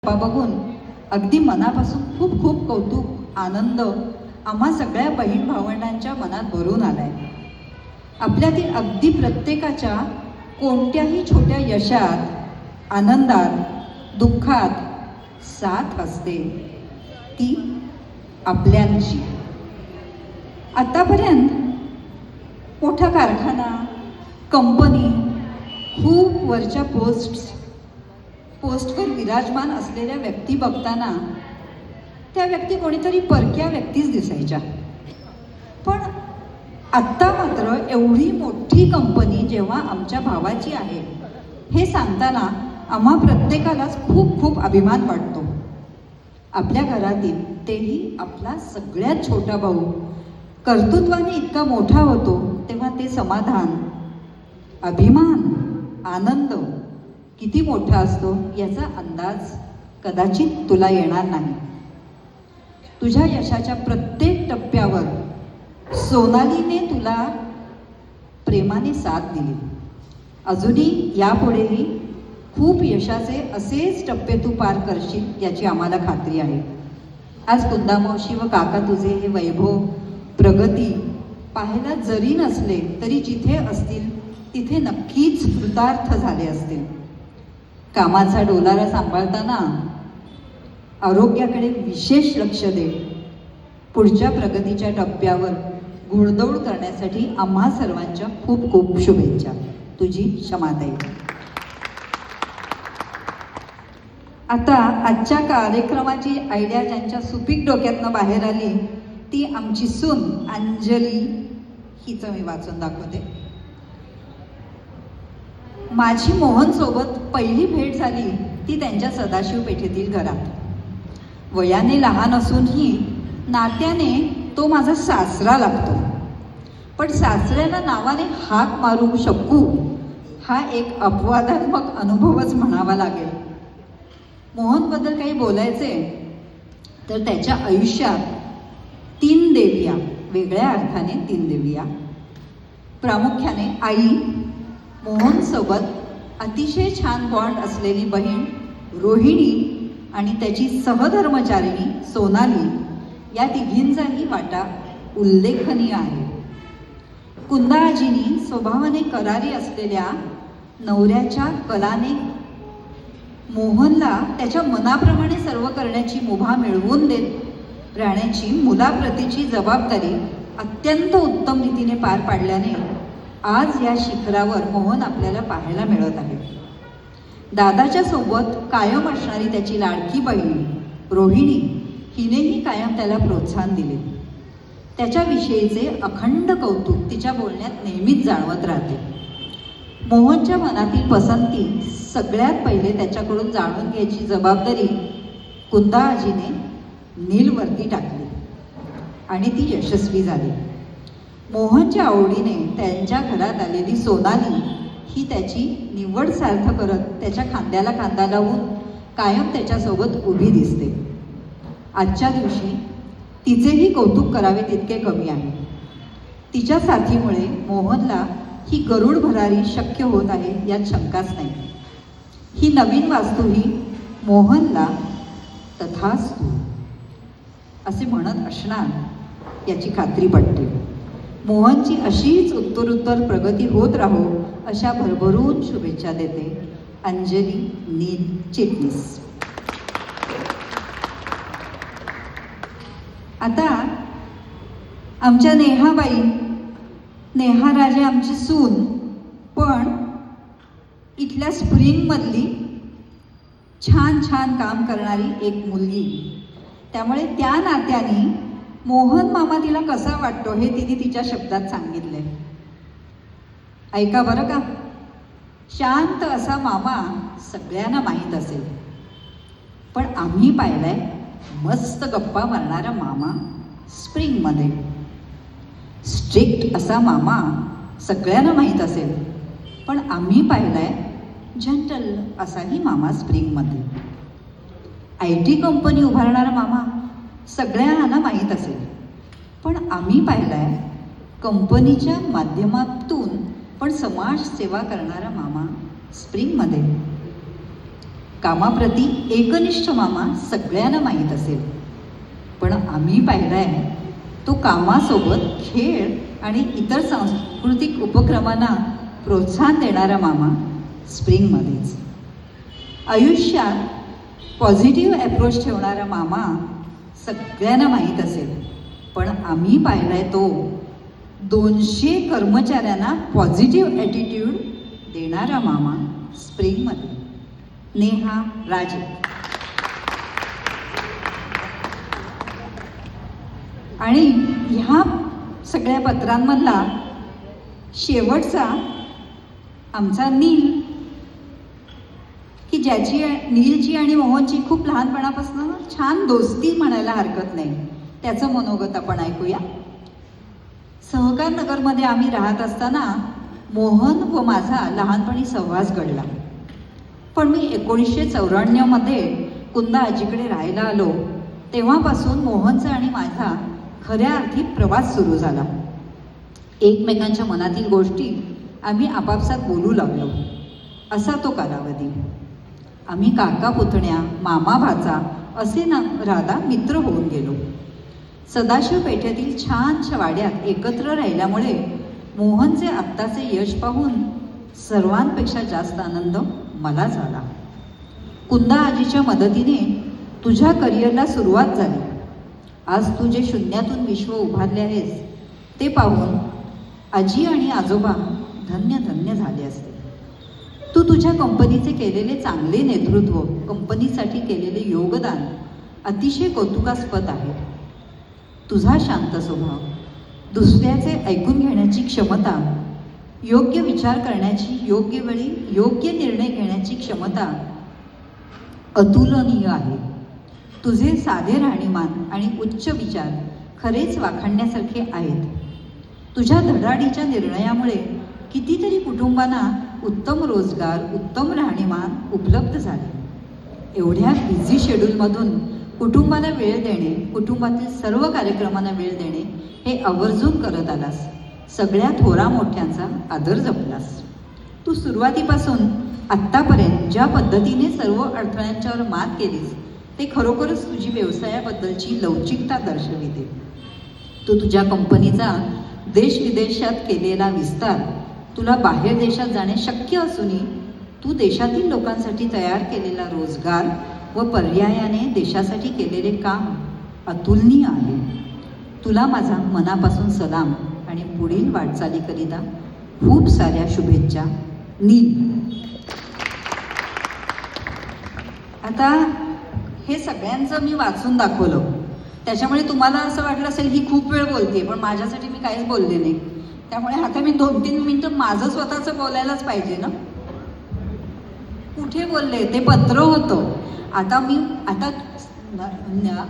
बघून अगदी मनापासून खूप खूप कौतुक आनंद आम्हा सगळ्या बहीण भावंडांच्या मनात भरून आलाय. आपल्यातील अगदी प्रत्येकाच्या कोणत्याही छोट्या यशात आनंदात दुःखात साथ असते ती आपल्यांची. आतापर्यंत मोठा कारखाना कंपनी खूप वरच्या पोस्टवर विराजमान असलेल्या व्यक्ती बघताना त्या व्यक्ती कोणीतरी परक्या व्यक्तीच दिसायच्या. पण आत्ता मात्र एवढी मोठी कंपनी जेव्हा आमच्या भावाची आहे हे सांगताना आम्हा प्रत्येकालाच खूप खूप अभिमान वाटतो. आपल्या घरातील तेही आपला सगळ्यात छोटा भाऊ कर्तृत्वाने इतका मोठा होतो तेव्हा ते समाधान, अभिमान, आनंद किती मोठा असतो याचा अंदाज कदाचित तुला येणार नाही. तुझ्या यशाच्या प्रत्येक टप्प्यावर सोनालीने तुला प्रेमाने साथ दिली. अजूनही यापुढेही खूप यशाचे असेच टप्पे तू पार करशील याची आम्हाला खात्री आहे. आज कुंदामावशी व काका तुझे हे वैभव, प्रगती पाहायला जरी नसले तरी जिथे असतील तिथे नक्कीच कृतार्थ झाले असतील. कामाचा डोलारा सांभाळताना आरोग्याकडे विशेष लक्ष दे. पुढच्या प्रगतीच्या टप्प्यावर घोडदौड करण्यासाठी आम्हा सर्वांच्या खूप खूप शुभेच्छा. तुझी क्षमाताई. आता आजच्या कार्यक्रमाची आयडिया ज्यांच्या सुपीक डोक्यातनं बाहेर आली ती आमची सून अंजली. हिचं मी वाचून दाखवते. माझी मोहन सोबत पहिली भेट झाली ती त्यांच्या सदाशिव पेठेतील घरात. वयाने लहान असूनही नात्याने तो माझा सासरा लागतो. पण सासऱ्याला नावाने हाक मारू शकू हा एक अपवादात्मक अनुभवच म्हणावा लागेल. मोहनबद्दल काही बोलायचे तर त्याच्या आयुष्यात 3 देविया, वेगळ्या अर्थाने 3 देविया. प्रामुख्याने आई, मोहनसोबत अतिशय छान बॉन्ड असलेली बहीण रोहिणी आणि त्याची सहधर्मचारिणी सोनाली या तिघींचाही वाटा उल्लेखनीय आहे. कुंदाआजींनी स्वभावाने करारी असलेल्या नवऱ्याच्या कलाने मोहनला त्याच्या मनाप्रमाणे सर्व करण्याची मुभा मिळवून देत राहण्याची मुलाप्रतीची जबाबदारी अत्यंत उत्तम रीतीने पार पाडल्याने आज या शिखरावर मोहन आपल्याला पाहायला मिळत आहे. दादाच्या सोबत कायम असणारी त्याची लाडकी बहीण रोहिणी हिनेही कायम त्याला प्रोत्साहन दिले. त्याच्याविषयीचे अखंड कौतुक तिच्या बोलण्यात नेहमीच जाणवत राहते. मोहनच्या मनातील पसंती सगळ्यात पहिले त्याच्याकडून जाणून घ्यायची जबाबदारी कुंदाआजीने नीलवरती टाकली आणि ती यशस्वी झाली. मोहनच्या आवडीने त्यांच्या घरात आलेली सोनाली ही त्याची निवड सार्थ करत त्याच्या खांद्याला खांदा लावून कायम त्याच्यासोबत उभी दिसते. आजच्या दिवशी तिचेही कौतुक करावे तितके कमी आहे. तिच्या साथीमुळे मोहनला ही गरुड भरारी शक्य होत आहे यात शंकाच नाही. ही नवीन वास्तूही मोहनला तथास्तु असे म्हणत असणार याची खात्री पटते. मोहनची अशीच उत्तरोत्तर प्रगती होत राहो अशा भरभरून शुभेच्छा देते अंजली नील चिटणीस. आता आमच्या नेहाबाई, नेहा राजे आमची सून, पण इथल्या स्प्रिंगमधली छान छान काम करणारी एक मुलगी. त्यामुळे त्या नात्याने मोहन मामा तिला कसा वाटतो हे तिने तिच्या शब्दात सांगितले. ऐका बरं का. शांत असा मामा सगळ्यांना माहीत असेल, पण आम्ही पाहिलाय मस्त गप्पा मारणारा मामा स्प्रिंगमध्ये. स्ट्रिक्ट असा मामा सगळ्यांना माहीत असेल, पण आम्ही पाहिलाय जंटल असाही मामा स्प्रिंगमध्ये. IT कंपनी उभारणारा मामा सगळ्यांना माहीत असेल, पण आम्ही पाहिलाय कंपनीच्या माध्यमातून पण समाजसेवा करणारा मामा स्प्रिंगमध्ये. कामाप्रती एकनिष्ठ मामा सगळ्यांना माहीत असेल, पण आम्ही पाहिलाय तो कामासोबत खेळ आणि इतर सांस्कृतिक उपक्रमांना प्रोत्साहन देणारा मामा स्प्रिंगमध्येच. आयुष्यात पॉझिटिव्ह अप्रोच ठेवणारा मामा सगळ्यांना माहीत असेल, पण आम्ही पाहिलाय तो 200 कर्मचाऱ्यांना पॉझिटिव्ह ॲटिट्यूड देणारा मामा स्प्रिंगमध्ये. नेहा राजे. आणि ह्या सगळ्या पत्रांमधला शेवटचा आमचा नील, की ज्याची नीलची आणि मोहनची खूप लहानपणापासून छान दोस्ती म्हणायला हरकत नाही, त्याचं मनोगत आपण ऐकूया. सहकार नगरमध्ये आम्ही राहत असताना मोहन व माझा लहानपणी सहवास घडला. पण मी 1994मध्ये कुंदा आजीकडे राहायला आलो तेव्हापासून मोहनचा आणि माझा खऱ्या अर्थी प्रवास सुरू झाला. एकमेकांच्या मनातील गोष्टी आम्ही आपापसात बोलू लागलो. असा तो कालावधी. आम्ही काका पुतण्या, मामा भाचा असे न राहता मित्र होऊन गेलो. सदाशिव पेठेतील छानशा वाड्यात एकत्र राहिल्यामुळे मोहनचे आत्ताचे यश पाहून सर्वांपेक्षा जास्त आनंद मला झाला. कुंदा आजीच्या मदतीने तुझ्या करिअरला सुरुवात झाली. आज तू जे शून्यातून विश्व उभारले आहेस ते पाहून आजी आणि आजोबा धन्य धन्य झाले असते. तू तुझ्या कंपनीचे केलेले चांगले नेतृत्व, कंपनीसाठी केलेले योगदान अतिशय कौतुकास्पद आहे. तुझा शांत स्वभाव, दुसऱ्याचे ऐकून घेण्याची क्षमता, योग्य विचार करण्याची, योग्य वेळी योग्य निर्णय घेण्याची क्षमता अतुलनीय आहे. तुझे साधे राहणीमान आणि उच्च विचार खरेच वाखाणण्यासारखे आहेत. तुझ्या धडाडीच्या निर्णयामुळे कितीतरी कुटुंबांना उत्तम रोजगार, उत्तम राहणीमान उपलब्ध झाले. एवढ्या बिझी शेड्यूलमधून कुटुंबाला वेळ देणे, कुटुंबातील सर्व कार्यक्रमांना वेळ देणे हे आवर्जून करत आलास. सगळ्या थोरा मोठ्यांचा आदर जपलास. तू सुरुवातीपासून आत्तापर्यंत ज्या पद्धतीने सर्व अडथळ्यांच्यावर मात केलीस ते खरोखरच तुझी व्यवसायाबद्दलची लवचिकता दर्शविते. तू तुझ्या कंपनीचा देश-विदेशात केलेला विस्तार, तुला बाहेर देशात जाणे शक्य असूनही तू देशातील लोकांसाठी तयार केलेला रोजगार व पर्यायाने देशासाठी केलेले काम अतुलनीय आहे. तुला माझा मनापासून सलाम आणि पुढील वाटचालीकरिता खूप साऱ्या शुभेच्छा. नील. आता हे सगळ्यांचं मी वाचून दाखवलं, त्याच्यामुळे तुम्हाला असं वाटलं असेल ही खूप वेळ बोलते, पण माझ्यासाठी मी काहीच बोलले नाही. त्यामुळे आता मी 2-3 मिनिटं माझं स्वतःचं बोलायलाच पाहिजे ना. कुठे बोलले? ते पत्र होतं. आता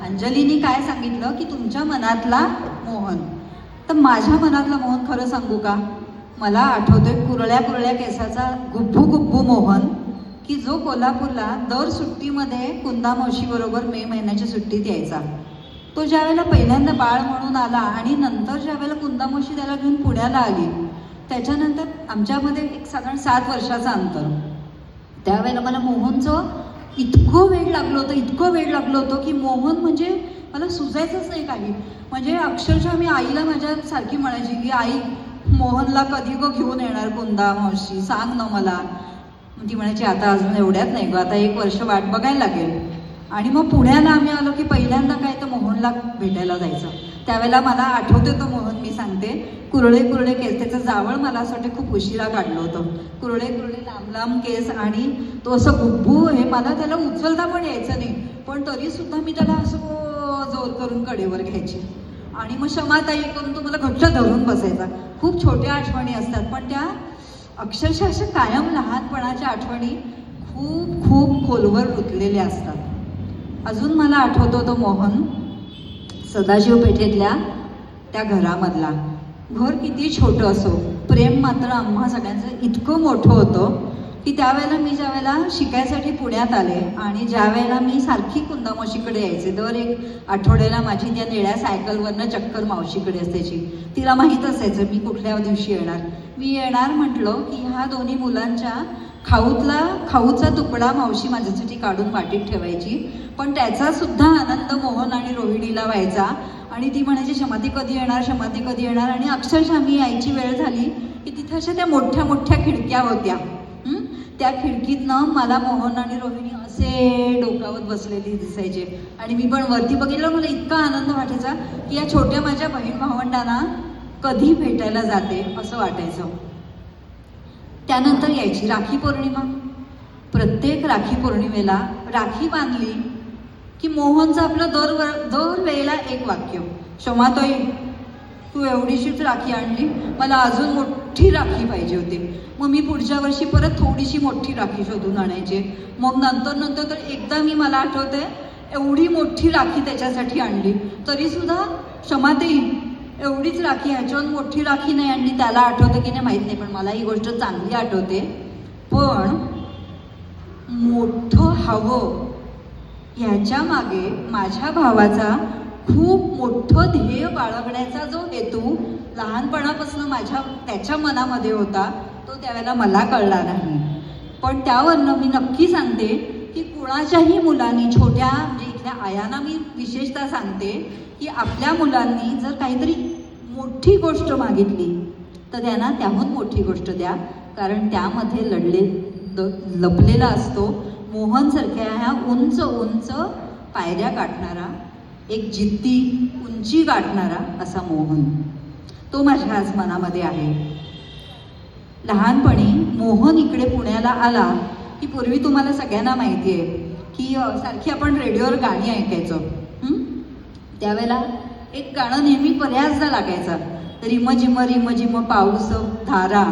अंजलीने काय सांगितलं की तुमच्या मनातला मोहन, तर माझ्या मनातला मोहन खरं सांगू का, मला आठवतोय कुरळ्या कुरळ्या केसाचा गुब्बू गुब्बू मोहन, की जो कोल्हापूरला दर सुट्टीमध्ये कुंदा मावशीबरोबर मे महिन्याच्या सुट्टीत यायचा. तो ज्यावेळेला पहिल्यांदा बाळ म्हणून आला आणि नंतर ज्यावेळेला कुंदा मावशी त्याला घेऊन पुण्याला आली, त्याच्यानंतर आमच्यामध्ये एक साधारण 7 वर्षाचं अंतर. त्यावेळेला मला मोहनचं इतकं वेळ लागलं होतं की मोहन म्हणजे मला सुचायचंच नाही काही. म्हणजे अक्षरशः मी आईला माझ्या सारखी म्हणायची की आई, मोहनला कधी गं घेऊन येणार कुंदा मावशी, सांग ना मला. ती म्हणायची आता अजून एवढ्यात नाही गं, आता 1 वर्ष वाट बघायला लागेल. आणि मग पुण्याला आम्ही आलो की पहिल्यांदा काय तर मोहनला भेटायला जायचं. त्यावेळेला मला आठवते तो मोहन, मी सांगते, कुरळे कुरळे केस, त्याचं जावळ मला असं वाटतं खूप उशिरा काढलं होतं. कुरळे कुरळे लांब लांब केस आणि तो असं गुब्बू, हे मला त्याला उचलता पण यायचं नाही, पण तरीसुद्धा मी त्याला असं जोर करून कडेवर घ्यायची आणि मग क्षमाताई करून तो मला घट्ट धरून बसायचा. खूप छोट्या आठवणी असतात, पण त्या अक्षरशः अशा कायम लहानपणाच्या आठवणी खूप खूप खोलवर रुतलेल्या असतात. अजून मला आठवतो तो मोहन सदाशिव पेठेतल्या त्या घरामधला. घर किती छोटं असो, प्रेम मात्र आम्हा सगळ्यांचं इतकं मोठं होतं की त्यावेळेला मी ज्यावेळेला शिकायसाठी पुण्यात आले आणि ज्यावेळेला मी सारखी कुंदा मावशीकडे यायचे, दर 1 आठवड्याला माझी त्या निळ्या सायकलवरनं चक्कर मावशीकडे असायची. तिला माहीत असायचं मी कुठल्या दिवशी येणार. मी येणार म्हटलं की ह्या दोन्ही मुलांच्या खाऊचा तुकडा मावशी माझ्यासाठी काढून वाटीत ठेवायची, पण त्याचा सुद्धा आनंद मोहन आणि रोहिणीला व्हायचा. आणि ती म्हणायची शमाती कधी येणार, शमाती कधी येणार. आणि अक्षरशः मी यायची वेळ झाली की तिथे अशा त्या मोठ्या मोठ्या खिडक्या होत्या. त्या खिडकीतनं मला मोहन आणि रोहिणी असे डोकावत बसलेली दिसायचे. आणि मी पण वरती बघितलं, मला इतका आनंद वाटायचा की या छोट्या माझ्या बहीण भावंडांना कधी भेटायला जाते असं वाटायचं. त्यानंतर यायची राखी पौर्णिमा. प्रत्येक राखी पौर्णिमेला राखी बांधली की मोहनचं आपलं दर वेळेला एक वाक्य, शमाताई तू एवढीशीच राखी आणली, मला अजून मोठी राखी पाहिजे होती. मग मी पुढच्या वर्षी परत थोडीशी मोठी राखी शोधून आणायचे. मग नंतर तर एकदा मला आठवते एवढी मोठी राखी त्याच्यासाठी आणली, तरीसुद्धा शमाताई एवढीच राखी, ह्याच्यावर मोठी राखी नाही आणली. त्याला आठवतं की नाही माहीत नाही, पण मला ही गोष्ट चांगली आठवते. पण मोठं हवं ह्याच्या मागे माझ्या भावाचा खूप मोठं ध्येय बाळगण्याचा जो हेतू लहानपणापासून त्याच्या मनामध्ये होता, तो त्यावेळेला मला कळला नाही. पण त्यावरनं मी नक्की सांगते की कुणाच्याही मुलांनी, छोट्या म्हणजे इथल्या आयांना मी विशेषतः सांगते की आपल्या मुलांनी जर काहीतरी मोठी गोष्ट मागितली तर त्यांना त्याहून मोठी गोष्ट द्या, कारण त्यामध्ये लपलेला असतो मोहनसारख्या ह्या उंच उंच पायऱ्या गाठणारा, एक जिद्दी उंची गाठणारा असा मोहन. तो माझ्या आज मनामध्ये आहे. लहानपणी मोहन इकडे पुण्याला आला की पूर्वी तुम्हाला सगळ्यांना माहिती आहे की सारखी आपण रेडिओवर गाणी ऐकायचो. त्यावेळेला एक गाणं नेहमी बऱ्याचदा लागायचं, रिम झिम पाऊस धारा,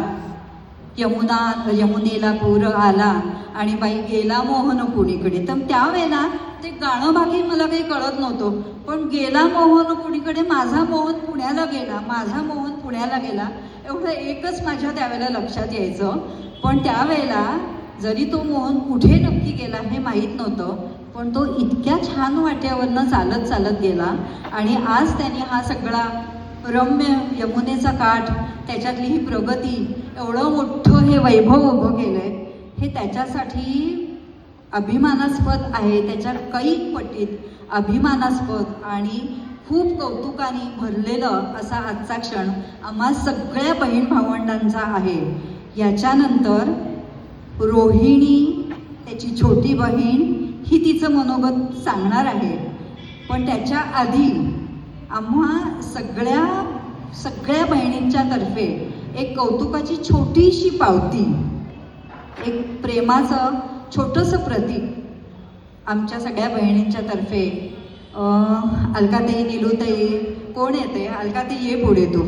यमुनेला पूर आला आणि बाई गेला मोहन कुणीकडे. तर त्यावेळेला ते गाणं बाकी मला काही कळत नव्हतं, पण गेला मोहन कुणीकडे, माझा मोहन पुण्याला गेला, माझा मोहन पुण्याला गेला, एवढं एकच माझ्या त्यावेळेला लक्षात यायचं. पण त्यावेळेला जरी तो मोहन कुठे नक्की गेला हे माहीत नव्हतं, पण तो इतक्या छान वाट्यावरनं चालत चालत गेला. आणि आज त्याने हा सगळा रम्य यमुनेचा काठ, त्याच्यातली ही प्रगती, एवढं मोठं हे वैभव उभं केलंय, हे त्याच्यासाठी अभिमानास्पद आहे. त्याच्या कैक पटीत अभिमानास्पद आणि खूप कौतुकाने भरलेलं असा आजचा क्षण आम्हा सगळ्या बहीण भावंडांचा आहे. याच्यानंतर रोहिणी, त्याची छोटी बहीण, ही तिचं मनोगत सांगणार आहे. पण त्याच्या आधी आम्हा सगळ्या बहिणींच्या तर्फे एक कौतुकाची छोटीशी पावती, एक प्रेमाचं छोटंसं प्रतीक आमच्या सगळ्या बहिणींच्या तर्फे. अलकाताई, निलूताई, कोण येते? अलकाताई ये पुढे तू.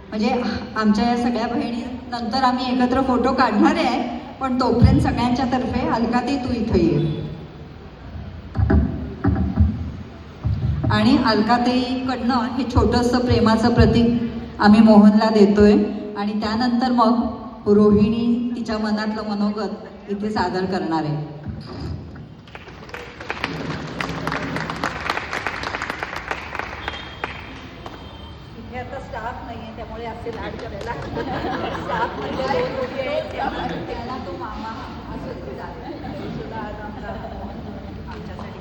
म्हणजे आमच्या या सगळ्या बहिणी नंतर आम्ही एकत्र फोटो काढणार आहे, पण तोपर्यंत सगळ्यांच्या तर्फे अलकाताई तू इथं ये. आणि अलकाताईकडनं हे छोटंसं प्रेमाचं प्रतीक आम्ही मोहनला देतोय. आणि त्यानंतर मग रोहिणी तिच्या मनातलं मनोगत इथे सादर करणार आहे. इथे आता स्टाफ नाही आहे, त्यामुळे असे लाड करायला स्टाफ म्हणजे 2 लोक आहेत, त्याला तो मामा असं